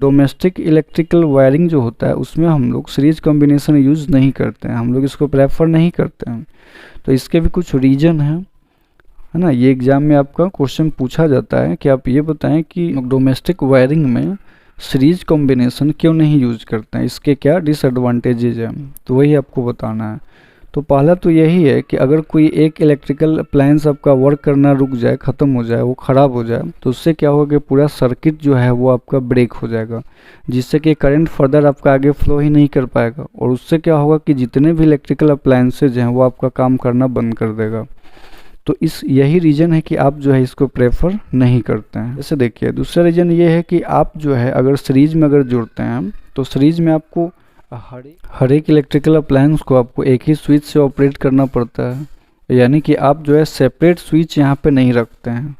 Domestic electrical wiring जो होता है उसमें हम लोग सीरीज कॉम्बिनेशन यूज़ नहीं करते हैं, हम लोग इसको प्रेफर नहीं करते हैं। तो इसके भी कुछ रीज़न है ना। ये एग्ज़ाम में आपका क्वेश्चन पूछा जाता है कि आप ये बताएं कि डोमेस्टिक वायरिंग में सीरीज कॉम्बिनेशन क्यों नहीं यूज करते हैं, इसके क्या डिसएडवांटेजेज हैं, तो वही आपको बताना है। तो पहला तो यही है कि अगर कोई एक इलेक्ट्रिकल अप्लायंस आपका वर्क करना रुक जाए, ख़त्म हो जाए, वो ख़राब हो जाए, तो उससे क्या होगा कि पूरा सर्किट जो है वो आपका ब्रेक हो जाएगा, जिससे कि करंट फर्दर आपका आगे फ्लो ही नहीं कर पाएगा। और उससे क्या होगा कि जितने भी इलेक्ट्रिकल अप्लायंसेज हैं वो आपका काम करना बंद कर देगा। तो यही रीज़न है कि आप जो है इसको प्रेफर नहीं करते हैं। जैसे देखिए दूसरा रीज़न ये है कि आप जो है अगर सीरीज में अगर जुड़ते हैं तो सीरीज में आपको हर एक इलेक्ट्रिकल अप्लायंस को आपको एक ही स्विच से ऑपरेट करना पड़ता है, यानी कि आप जो है सेपरेट स्विच यहाँ पे नहीं रखते हैं।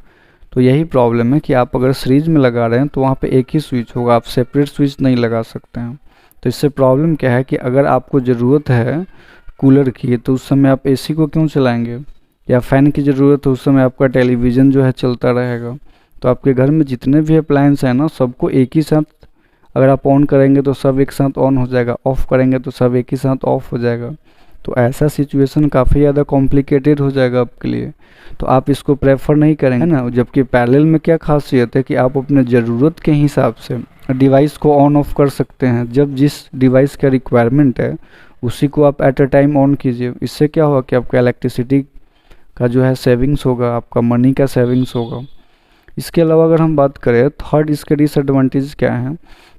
तो यही प्रॉब्लम है कि आप अगर सीरीज में लगा रहे हैं तो वहाँ पे एक ही स्विच होगा, आप सेपरेट स्विच नहीं लगा सकते हैं। तो इससे प्रॉब्लम क्या है कि अगर आपको ज़रूरत है कूलर की तो उस समय आप एसी को क्यों चलाएंगे, या फ़ैन की ज़रूरत है उस समय आपका टेलीविज़न जो है चलता रहेगा। तो आपके घर में जितने भी अप्लायंस हैं ना सबको एक ही साथ अगर आप ऑन करेंगे तो सब एक साथ ऑन हो जाएगा, ऑफ़ करेंगे तो सब एक ही साथ ऑफ़ हो जाएगा। तो ऐसा सिचुएशन काफ़ी ज़्यादा कॉम्प्लिकेटेड हो जाएगा आपके लिए, तो आप इसको प्रेफर नहीं करेंगे ना। जबकि पैरेलल में क्या खासियत है कि आप अपने ज़रूरत के हिसाब से डिवाइस को ऑन ऑफ कर सकते हैं, जब जिस डिवाइस का रिक्वायरमेंट है उसी को आप एट अ टाइम ऑन कीजिए। इससे क्या होगा कि आपका इलेक्ट्रिसिटी का जो है सेविंग्स होगा, आपका मनी का सेविंग्स होगा। इसके अलावा अगर हम बात करें थर्ड इसके डिसएडवांटेज क्या है,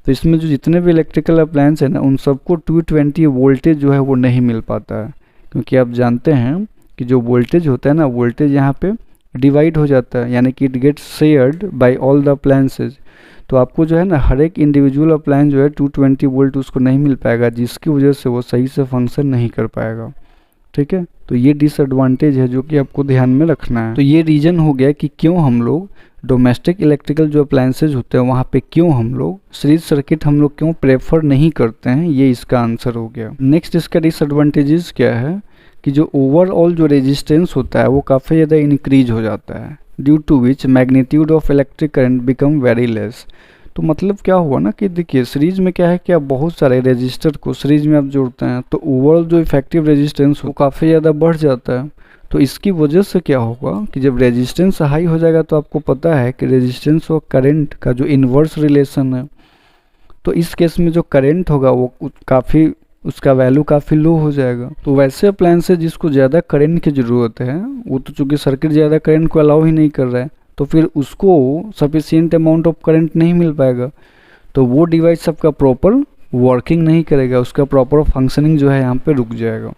तो इसमें जो जितने भी इलेक्ट्रिकल अप्लायंस है ना उन सबको 220 वोल्टेज जो है वो नहीं मिल पाता है, क्योंकि आप जानते हैं कि जो वोल्टेज होता है ना वोल्टेज यहाँ पे डिवाइड हो जाता है, यानी कि it gets shared by all the appliances. तो आपको जो है ना हर एक इंडिविजुअल अप्लायंस जो है 220 वोल्ट उसको नहीं मिल पाएगा, जिसकी वजह से वो सही से फंक्शन नहीं कर पाएगा। ठीक है, तो ये डिसएडवांटेज है जो कि आपको ध्यान में रखना है। तो ये रीज़न हो गया कि क्यों हम लोग डोमेस्टिक इलेक्ट्रिकल जो अप्लायंसेज होते हैं वहाँ पे क्यों हम लोग सीरीज सर्किट हम लोग क्यों प्रेफर नहीं करते हैं, ये इसका आंसर हो गया। नेक्स्ट इसका डिसएडवांटेजेस क्या है कि जो ओवरऑल जो रेजिस्टेंस होता है वो काफ़ी ज़्यादा इंक्रीज हो जाता है, due to which magnitude of electric current become very less. तो मतलब क्या हुआ ना कि देखिए सीरीज में क्या है कि आप बहुत सारे रेजिस्टर को सीरीज में आप जोड़ते हैं तो ओवरऑल जो इफेक्टिव रेजिस्टेंस वो काफ़ी ज़्यादा बढ़ जाता है। तो इसकी वजह से क्या होगा कि जब रेजिस्टेंस हाई हो जाएगा तो आपको पता है कि रेजिस्टेंस और करंट का जो इन्वर्स रिलेशन है, तो इस केस में जो करंट होगा वो काफ़ी उसका वैल्यू काफ़ी लो हो जाएगा। तो वैसे अप्लायंस है जिसको ज़्यादा करंट की ज़रूरत है, वो तो चूँकि सर्किट ज़्यादा करंट को अलाउ ही नहीं कर रहा है, तो फिर उसको सफिशिएंट अमाउंट ऑफ करंट नहीं मिल पाएगा, तो वो डिवाइस आपका प्रॉपर वर्किंग नहीं करेगा, उसका प्रॉपर फंक्शनिंग जो है यहाँ पे रुक जाएगा।